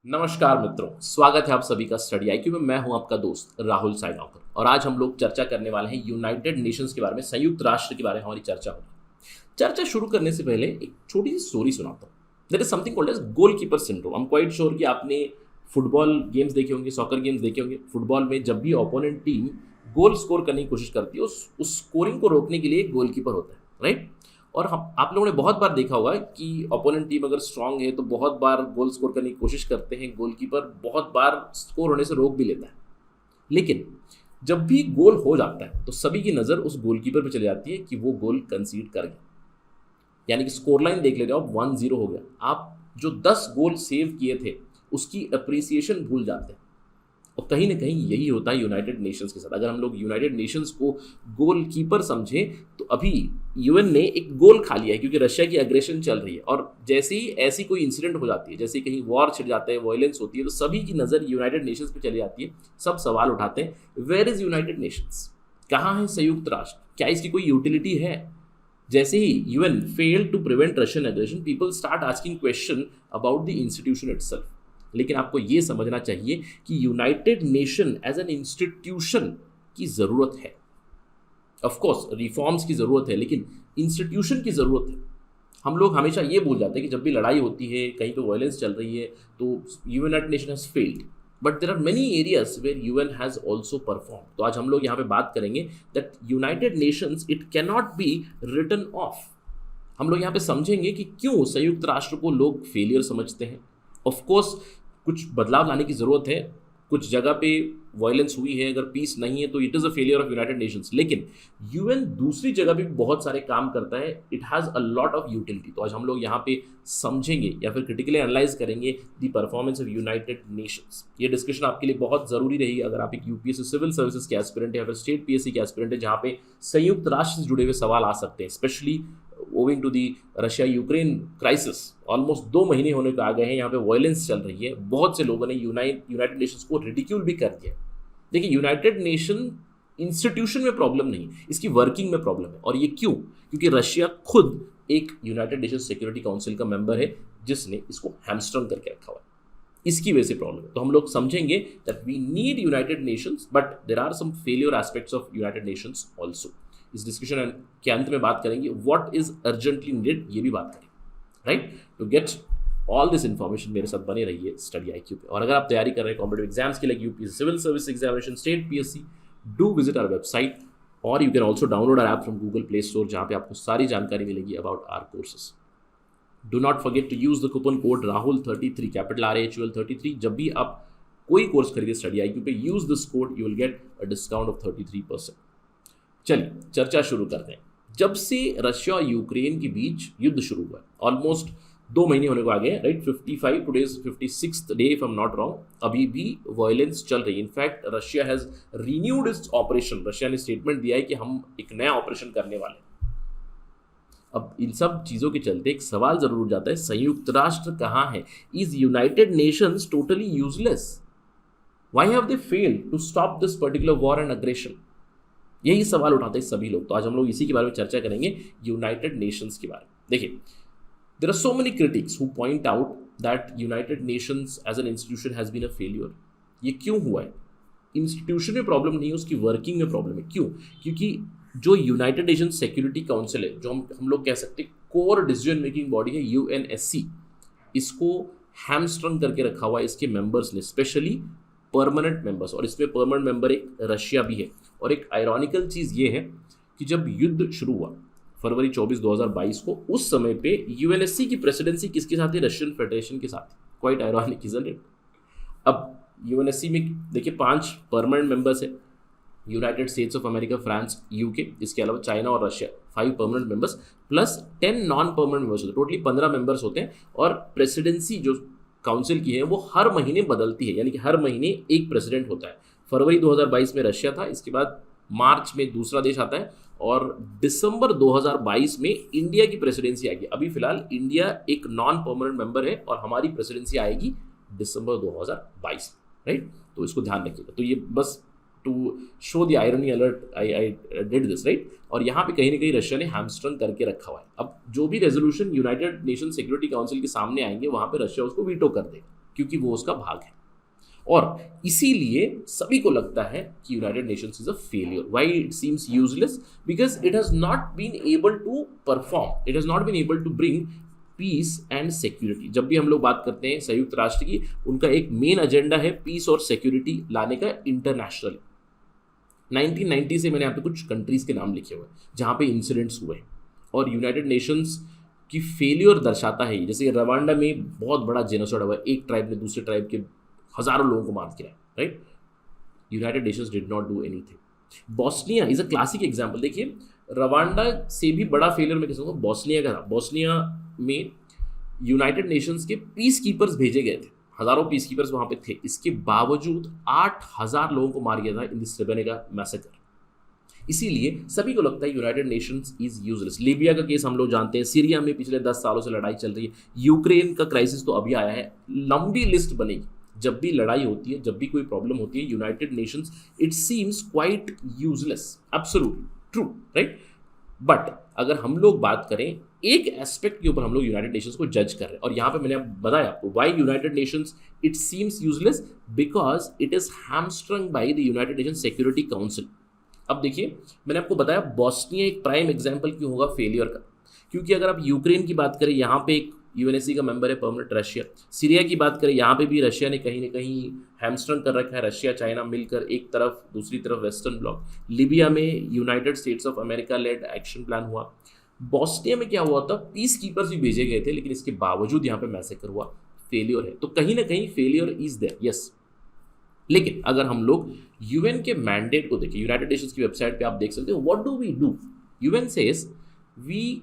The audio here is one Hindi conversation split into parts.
नमस्कार मित्रों, स्वागत है आप सभी का स्टडी आईक्यू में। मैं हूं आपका दोस्त राहुल साइगांवकर और आज हम लोग चर्चा करने वाले हैं यूनाइटेड नेशंस के बारे में, संयुक्त राष्ट्र के बारे में हमारी चर्चा होगी। चर्चा शुरू करने से पहले एक छोटी सी स्टोरी सुनाता हूँ। There is something called as goalkeeper syndrome. I am quite sure कि आपने फुटबॉल गेम्स देखे होंगे, सॉकर गेम्स देखे होंगे। फुटबॉल में जब भी ओपोनेंट टीम गोल स्कोर करने की कोशिश करती है, उस स्कोरिंग को रोकने के लिए एक गोलकीपर होता है, राइट। और हम आप लोगों ने बहुत बार देखा होगा कि ओपोनेंट टीम अगर स्ट्रांग है तो बहुत बार गोल स्कोर करने की कोशिश करते हैं, गोलकीपर बहुत बार स्कोर होने से रोक भी लेता है। लेकिन जब भी गोल हो जाता है तो सभी की नज़र उस गोलकीपर पे चली जाती है कि वो गोल कंसीड कर गया। यानी कि स्कोर लाइन देख लेते हो आप, 1-0 हो गया। आप जो 10 गोल सेव किए थे उसकी अप्रिसिएशन भूल जाते हैं। और कहीं ना कहीं यही होता है यूनाइटेड नेशंस के साथ। अगर हम लोग यूनाइटेड नेशंस को गोलकीपर समझें तो अभी यूएन ने एक गोल खा लिया है क्योंकि रशिया की अग्रेशन चल रही है। और जैसे ही ऐसी कोई इंसिडेंट हो जाती है, जैसे कहीं वॉर छिड़ जाता है, वायलेंस होती है, तो सभी की नज़र यूनाइटेड नेशंस पे चली जाती है। सब सवाल उठाते हैं, वेयर इज यूनाइटेड नेशंस? कहाँ है संयुक्त राष्ट्र? क्या इसकी कोई यूटिलिटी है? जैसे ही UN failed to prevent Russian aggression, people start asking question about the institution itself. लेकिन आपको ये समझना चाहिए कि United Nation as an institution की ज़रूरत है। ऑफ कोर्स रिफॉर्म्स की ज़रूरत है, लेकिन इंस्टीट्यूशन की ज़रूरत है। हम लोग हमेशा ये भूल जाते हैं कि जब भी लड़ाई होती है, कहीं पे वायलेंस चल रही है, तो United Nation has failed, but there are many areas where UN has also perform. तो आज हम लोग यहाँ पे बात करेंगे that United Nations it can not be written off. हम लोग यहाँ पे समझेंगे कि क्यों संयुक्त राष्ट्र को लोग फेलियर समझते हैं। ऑफ कोर्स कुछ बदलाव लाने की ज़रूरत है। कुछ जगह पे वायलेंस हुई है, अगर पीस नहीं है तो it is a failure of United Nations. लेकिन यूएन दूसरी जगह भी बहुत सारे काम करता है, it has a lot of utility. तो आज हम लोग यहाँ पे समझेंगे या फिर क्रिटिकली एनालाइज करेंगे the performance of United Nations. ये डिस्कशन आपके लिए बहुत ज़रूरी रही अगर आप एक यूपीएससी सिविल सर्विसेज के एस्पिरेंट या फिर स्टेट पीएससी के एस्पिरेंट है, जहाँ पे संयुक्त राष्ट्र से जुड़े हुए सवाल आ सकते हैं। Specially owing to the Russia Ukraine crisis, almost 2 महीने होने को आ गए हैं, यहाँ पे वायलेंस चल रही है। बहुत से लोगों ने यूनाइटेड नेशंस को रिडिक्यूल भी कर दिया। देखिए, यूनाइटेड नेशन इंस्टीट्यूशन में प्रॉब्लम नहीं, इसकी वर्किंग में प्रॉब्लम है। और ये क्यों? क्योंकि रशिया खुद एक यूनाइटेड नेशन सिक्योरिटी काउंसिल का मेंबर है, जिसने इसको हैमस्ट्रंग करके रखा हुआ है। इसकी वजह से प्रॉब्लम है। तो हम लोग समझेंगे that we need United Nations, but there are some failure aspects of United Nations also. इस डिस्कशन के अंत में बात करेंगे व्हाट इज अर्जेंटली नीडेड, ये भी बात करेंगे, right. To get all this information मेरे साथ बने रहिए स्टडी आईक्यू पे। और अगर आप तैयारी कर रहे हैं कॉम्पिटिटिव एग्जाम्स के लिए, UPSC civil service examination, state PSC, do visit our website और you can also download our app from Google Play Store, जहाँ पे आपको सारी जानकारी मिलेगी about our courses. Do not forget to use the coupon code राहुल33, कैपिटल RAHUL33। जब भी आप कोई कोर्स खरीदे स्टडी आईक्यू पे, use this code, you will get a discount of 33%। चलिए चर्चा शुरू करते हैं। जब से रशिया और यूक्रेन के बीच युद्ध शुरू हुआ है, ऑलमोस्ट 2 महीने होने को आ गए, right. 55, today is 56th day if I am not wrong. अभी भी वायलेंस चल रही है। In fact Russia has renewed its operation. Russia ने स्टेटमेंट दिया है कि हम एक नया ऑपरेशन करने वाले हैं। अब इन सब चीज़ों के चलते एक सवाल जरूर उठ जाता है, संयुक्त राष्ट्र कहाँ है? Is United Nations totally useless? Why have they failed to stop this particular war and aggression? यही सवाल उठाते हैं सभी लोग। तो आज हम लोग इसी के बारे में चर्चा करेंगे, यूनाइटेड नेशंस के बारे में। देखिए, there are so many critics who point out that United Nations as an institution has been a failure. ये क्यों हुआ है? इंस्टीट्यूशन में प्रॉब्लम नहीं है, उसकी वर्किंग में प्रॉब्लम है। क्यों? क्योंकि जो यूनाइटेड नेशन सिक्योरिटी काउंसिल है, जो हम लोग कह सकते हैं कोर डिसीजन मेकिंग बॉडी है, यूएनएससी, इसको हैमस्ट्रंग करके रखा हुआ है इसके मेंबर्स ने, स्पेशली परमानेंट मेंबर्स। और इसमें परमानेंट मेंबर एक रशिया भी है। और एक आयरॉनिकल चीज़ ये है कि जब युद्ध शुरू हुआ फरवरी 24, 2022 को, उस समय पे यूएनएससी की प्रेसिडेंसी किसके साथ है? रशियन फेडरेशन के साथ। Quite ironic, isn't it? अब यूएनएससी में देखिए 5 परमानेंट मेंबर्स है, United States of America, France, UK, इसके अलावा चाइना और Russia, 5 permanent members plus 10 non permanent members होते हैं। टोटली 15 मेंबर्स होते हैं। और प्रेसिडेंसी जो काउंसिल की है वो हर महीने बदलती है, यानी कि हर महीने एक प्रेसिडेंट होता है। फरवरी 2022 में रशिया था, इसके बाद मार्च में दूसरा देश आता है और दिसंबर 2022 में इंडिया की प्रेसिडेंसी आएगी। अभी फिलहाल इंडिया एक नॉन परमानेंट मेंबर है और हमारी प्रेसिडेंसी आएगी दिसंबर 2022, राइट। तो इसको ध्यान रखिएगा। तो ये बस to show the irony alert I did this, right. और यहाँ पे कहीं ना कहीं रशिया ने हैमस्ट्रंग करके रखा हुआ है। अब जो भी resolution United nation security council के सामने आएंगे, वहाँ पे रशिया उसको वीटो कर देगा। क्योंकि वो उसका भाग है। और इसीलिए सभी को लगता है कि United Nations is a failure. Why it seems useless? Because it has not been able to perform, it has not been able to bring peace and security. जब भी हम लोग बात करते हैं संयुक्त राष्ट्र की, उनका एक मेन एजेंडा है पीस और सिक्योरिटी लाने का इंटरनेशनल। 1990 से मैंने यहाँ पे कुछ कंट्रीज के नाम लिखे हुए हैं जहाँ पे इंसिडेंट्स हुए हैं, और यूनाइटेड नेशंस की फेलियर दर्शाता है। जैसे रवांडा में बहुत बड़ा जेनोसाइड हुआ, एक ट्राइब ने दूसरे ट्राइब के हजारों लोगों को मार दिया, right? United Nations did not do anything. Bosnia is a classic example. देखिए, रवांडा से भी बड़ा फेलियर मैं कह सकता हूँ बॉस्निया का था। बॉस्निया में यूनाइटेड नेशंस के पीस कीपर्स भेजे गए थे, हजारों पीस कीपर्स वहां पे थे, इसके बावजूद 8,000 लोगों को मार गया था इन दिस स्रेब्रेनिका मैसेकर। इसीलिए सभी को लगता है United Nations is useless. Libya का केस हम लोग जानते हैं, सीरिया में पिछले 10 सालों से लड़ाई चल रही है, यूक्रेन का क्राइसिस तो अभी आया है, लंबी लिस्ट बनेगी। जब भी लड़ाई होती है, जब भी कोई प्रॉब्लम होती है, United Nations it seems quite useless. Absolutely true, right? But अगर हम लोग बात करें एक एस्पेक्ट के ऊपर, हम लोग यूनाइटेड नेशंस को जज कर रहे हैं, और यहाँ पे मैंने बताया आपको why United Nations it seems useless, because it is hamstrung by the United Nations Security Council. अब देखिए, मैंने आपको बताया बॉस्निया एक प्राइम एग्जाम्पल क्यों होगा फेलियर का, क्योंकि अगर आप यूक्रेन की बात करें, यहाँ पे एक यूएनएससी का मेंबर है परमानेंट रशिया। सीरिया की बात करें, यहाँ पे भी रशिया ने कहीं ना कहीं हैमस्ट्रंग कर रखा है, रशिया चाइना मिलकर एक तरफ, दूसरी तरफ वेस्टर्न ब्लॉक। लीबिया में United States of America led action plan हुआ। बॉस्निया में क्या हुआ था, पीस कीपर्स भी भेजे गए थे, लेकिन इसके बावजूद यहाँ पे मैसेकर हुआ, फेलियर है। तो कहीं ना कहीं फेलियर इज देयर, यस। लेकिन अगर हम लोग यूएन के मैंडेट को देखें, यूनाइटेड नेशंस की वेबसाइट पे आप देख सकते हो, what do we do? UN says we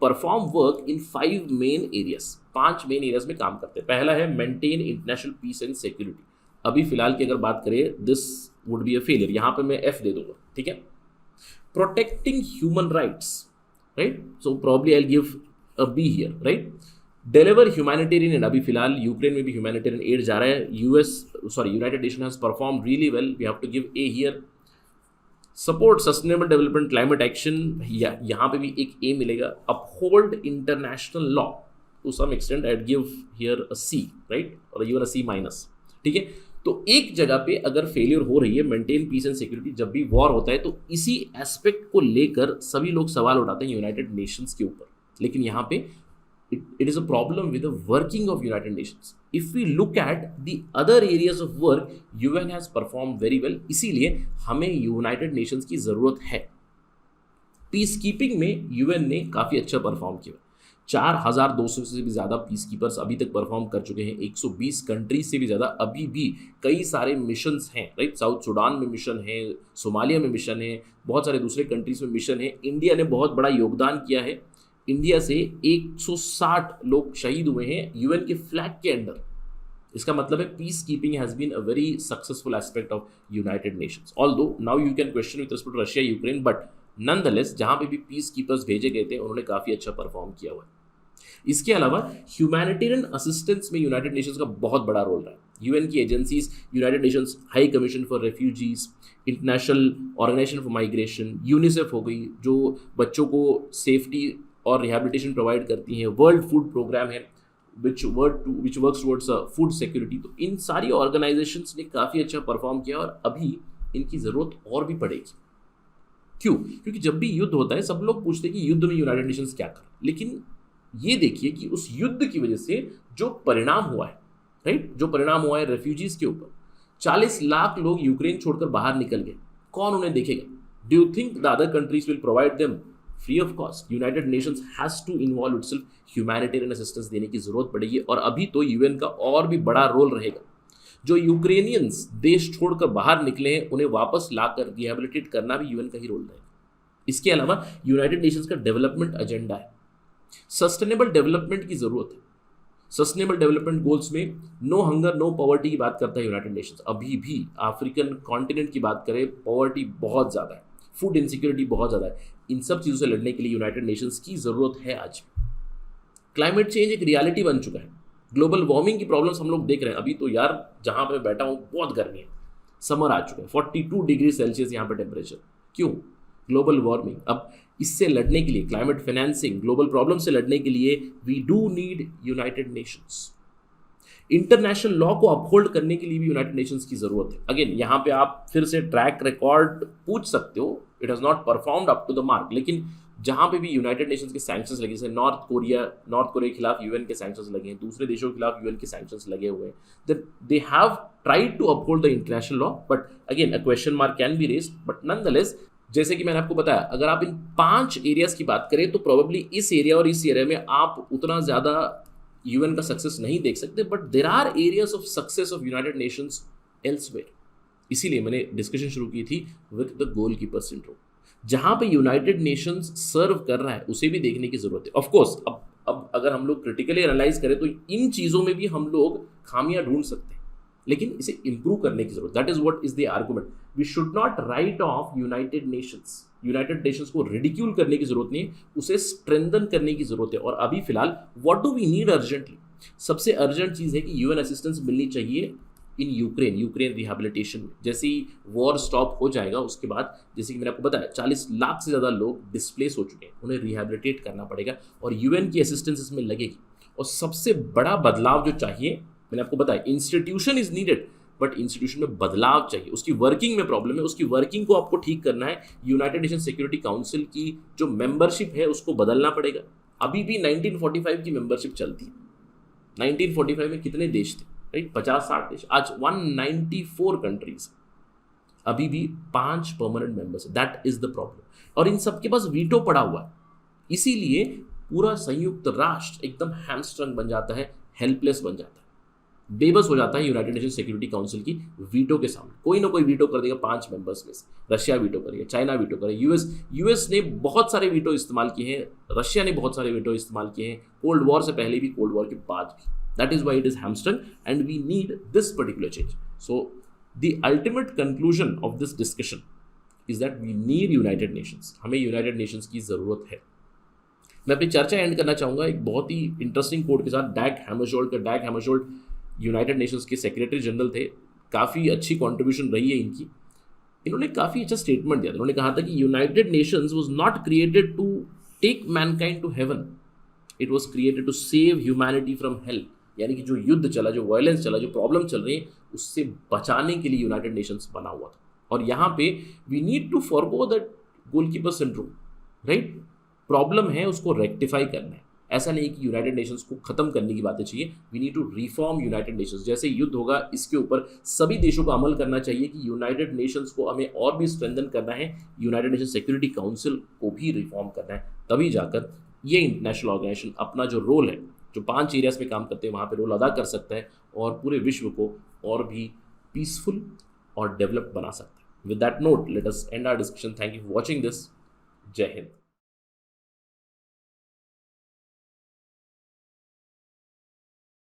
perform work in 5 main areas. 5 main areas में काम करते हैं। पहला है maintain international peace and security. अभी फिलहाल की अगर बात करें, this would be a failure, यहाँ पे मैं एफ दे दूंगा, ठीक है? Protecting human rights, right? So probably I give a B here, right? Deliver humanitarian aid. अभी फिलहाल यूक्रेन में भी ह्यूमैनिटेरियन एड जा रहा है। United Nation has perform really well, we have to give A here. Support sustainable development climate action, यहाँ पे भी एक ए मिलेगा। Uphold international law to some extent, I give here a C, right? और इवन अ सी माइनस, ठीक है? तो एक जगह पे अगर फेलियर हो रही है, मेंटेन पीस एंड सिक्योरिटी, जब भी वॉर होता है तो इसी एस्पेक्ट को लेकर सभी लोग सवाल उठाते हैं यूनाइटेड नेशंस के ऊपर। लेकिन यहाँ पे it is a problem with the working of United Nations. If we look at the other areas of work, UN has performed very well. इसीलिए हमें यूनाइटेड नेशंस की ज़रूरत है। पीस कीपिंग में यूएन ने काफ़ी अच्छा परफॉर्म किया। 4,200 से भी ज़्यादा पीस कीपर्स अभी तक परफॉर्म कर चुके हैं। 120 कंट्रीज से भी ज़्यादा अभी भी कई सारे मिशंस हैं, राइट? साउथ सूडान में मिशन है, सोमालिया में मिशन है, बहुत सारे दूसरे कंट्रीज में मिशन है। इंडिया ने बहुत बड़ा योगदान किया है। इंडिया से 160 लोग शहीद हुए हैं यूएन के फ्लैग के अंडर। इसका मतलब है peacekeeping has been a very successful aspect of United Nations. Although now you can question with respect to Russia Ukraine, but nonetheless जहां पे भी पीस कीपर्स भेजे गए थे उन्होंने काफी अच्छा परफॉर्म किया हुआ है। इसके अलावा ह्यूमैनिटेरियन असिस्टेंस में यूनाइटेड नेशंस का बहुत बड़ा रोल रहा है। यूएन की agencies, United Nations High Commission for Refugees, International Organization for Migration, UNICEF हो गई जो बच्चों को सेफ्टी और रिहैबिलिटेशन प्रोवाइड करती हैं, वर्ल्ड फूड प्रोग्राम है which works towards food security. तो इन सारी ऑर्गेनाइजेशंस ने काफ़ी अच्छा परफॉर्म किया और अभी इनकी ज़रूरत और भी पड़ेगी। क्यों? क्योंकि जब भी युद्ध होता है सब लोग पूछते हैं कि युद्ध में यूनाइटेड नेशंस क्या कर, लेकिन ये देखिए कि उस युद्ध की वजह से जो परिणाम हुआ है, राइट? जो परिणाम हुआ है रेफ्यूजीज के ऊपर, 40 लाख लोग यूक्रेन छोड़कर बाहर निकल गए, कौन उन्हें देखेगा? Do you think the other countries will provide them free of cost? United Nations has to involve itself, humanitarian assistance देने की जरूरत पड़ेगी। और अभी तो यूएन का और भी बड़ा रोल रहेगा। जो यूक्रेनियंस देश छोड़कर बाहर निकले हैं उन्हें वापस लाकर रिहेबिलिटेट करना भी यूएन का ही रोल रहेगा। इसके अलावा यूनाइटेड नेशंस का डेवलपमेंट एजेंडा है, सस्टेनेबल डेवलपमेंट की जरूरत है। सस्टेनेबल डेवलपमेंट गोल्स में नो हंगर नो पॉवर्टी की बात करता है यूनाइटेड नेशंस। अभी भी अफ्रीकन कॉन्टिनेंट की बात करें, पॉवर्टी बहुत ज़्यादा है, फूड इनसिक्योरिटी बहुत ज़्यादा है। इन सब चीज़ों से लड़ने के लिए यूनाइटेड नेशंस की ज़रूरत है। आज क्लाइमेट चेंज एक रियलिटी बन चुका है। ग्लोबल वार्मिंग की प्रॉब्लम्स हम लोग देख रहे हैं। अभी तो यार जहाँ पे बैठा हूँ बहुत गर्मी है, समर आ चुका है, 42 डिग्री सेल्सियस यहाँ पे टेम्परेचर। क्यों? Global warming. अब इससे लड़ने के लिए, क्लाइमेट फाइनेंसिंग, ग्लोबल प्रॉब्लम से लड़ने के लिए we do need United Nations. International law को अपहोल्ड करने के लिए भी यूनाइटेड नेशंस की जरूरत है। अगेन यहाँ पे आप फिर से ट्रैक रिकॉर्ड पूछ सकते हो, it has not performed up to the mark, लेकिन जहाँ पे भी यूनाइटेड नेशंस के सैंक्शंस लगे, जैसे नॉर्थ कोरिया के खिलाफ यूएन के सैंक्शंस लगे हैं, दूसरे देशों के खिलाफ यूएन के सैंक्शंस लगे हुए हैं, that they have tried to uphold the international law, but again a question mark can be raised. But nonetheless, जैसे कि मैंने आपको बताया, अगर आप इन 5 एरियाज की बात करें तो प्रोबेबली इस एरिया और इस एरिया में आप उतना ज़्यादा यूएन का सक्सेस नहीं देख सकते, but there are areas of success of United Nations elsewhere. इसीलिए मैंने डिस्कशन शुरू की थी with the goalkeeper syndrome. जहाँ पे यूनाइटेड नेशंस सर्व कर रहा है उसे भी देखने की जरूरत है। ऑफकोर्स अब अगर हम लोग क्रिटिकली एनालाइज करें तो इन चीज़ों में भी हम लोग खामियां ढूंढ सकते हैं, लेकिन इसे इंप्रूव करने की जरूरत। That is what is the argument. We should not write off United Nations. United Nations को रिडिक्यूल करने की जरूरत नहीं है, उसे स्ट्रेंथन करने की जरूरत है। और अभी फिलहाल what do we need urgently, सबसे अर्जेंट चीज़ है कि यूएन असिस्टेंस मिलनी चाहिए इन यूक्रेन रिहेबिलिटेशन में। जैसे ही वॉर स्टॉप हो जाएगा उसके बाद, जैसे कि मैंने आपको बताया, 40 लाख से ज़्यादा लोग डिस्प्लेस हो चुके हैं, उन्हें रिहेबिलिटेट करना पड़ेगा और यूएन की असिस्टेंस इसमें लगेगी। और सबसे बड़ा बदलाव जो चाहिए, मैंने आपको बताया, institution is needed, but institution में बदलाव चाहिए। उसकी वर्किंग में प्रॉब्लम है, उसकी वर्किंग को आपको ठीक करना है। यूनाइटेड नेशन सिक्योरिटी काउंसिल की जो मेंबरशिप है उसको बदलना पड़ेगा। अभी भी 1945 की मेंबरशिप चलती है। 1945 में कितने देश थे, राइट? 50-60 देश। आज 194 कंट्रीज, अभी भी 5 permanent members. That is the problem. और इन सबके पास वीटो पड़ा हुआ है, इसीलिए पूरा संयुक्त राष्ट्र एकदम हैमस्ट्रंग बन जाता है, हेल्पलेस बन जाता है, बेबस हो जाता है यूनाइटेड नेशन सिक्योरिटी काउंसिल की वीटो के सामने। कोई ना कोई वीटो कर देगा 5 मेंबर्स में से। रशिया वीटो करेगा, चाइना वीटो करेगा, यूएस ने बहुत सारे वीटो इस्तेमाल किए हैं, रशिया ने बहुत सारे वीटो इस्तेमाल किए हैं, कोल्ड वॉर से पहले भी, कोल्ड वॉर के बाद भी। That is why it is hamstrung and we need this particular change. So the ultimate conclusion of this discussion is that we need United Nations. हमें United Nations की ज़रूरत है। मैं अपनी चर्चा एंड करना चाहूँगा एक बहुत ही इंटरेस्टिंग कोट के साथ। डैग हैमरशोल्ड यूनाइटेड नेशंस के सेक्रेटरी जनरल थे, काफ़ी अच्छी कॉन्ट्रीब्यूशन रही है इनकी। इन्होंने काफ़ी अच्छा स्टेटमेंट दिया था। इन्होंने कहा था कि United Nations was not created to take mankind to heaven, it was created to save humanity from hell. यानी कि जो युद्ध चला, जो वायलेंस चला, जो प्रॉब्लम चल रही है, उससे बचाने के लिए यूनाइटेड नेशंस बना हुआ था। और यहाँ पे we need to forgo that goalkeeper syndrome, right? Problem है, उसको रेक्टिफाई करना है। ऐसा नहीं कि यूनाइटेड नेशंस को खत्म करने की बातें चाहिए। We need to reform United Nations. जैसे युद्ध होगा, इसके ऊपर सभी देशों को अमल करना चाहिए कि यूनाइटेड नेशंस को हमें और भी स्ट्रेंथन करना है, यूनाइटेड नेशन सिक्योरिटी काउंसिल को भी रिफॉर्म करना है। तभी जाकर ये इंटरनेशनल ऑर्गेनाइजेशन अपना जो रोल है, जो 5 एरियाज में काम करते हैं, वहाँ पे रोल अदा कर सकता है और पूरे विश्व को और भी पीसफुल और डेवलप बना सकता है। With that note, let us end our discussion. Thank you for watching this. जय हिंद।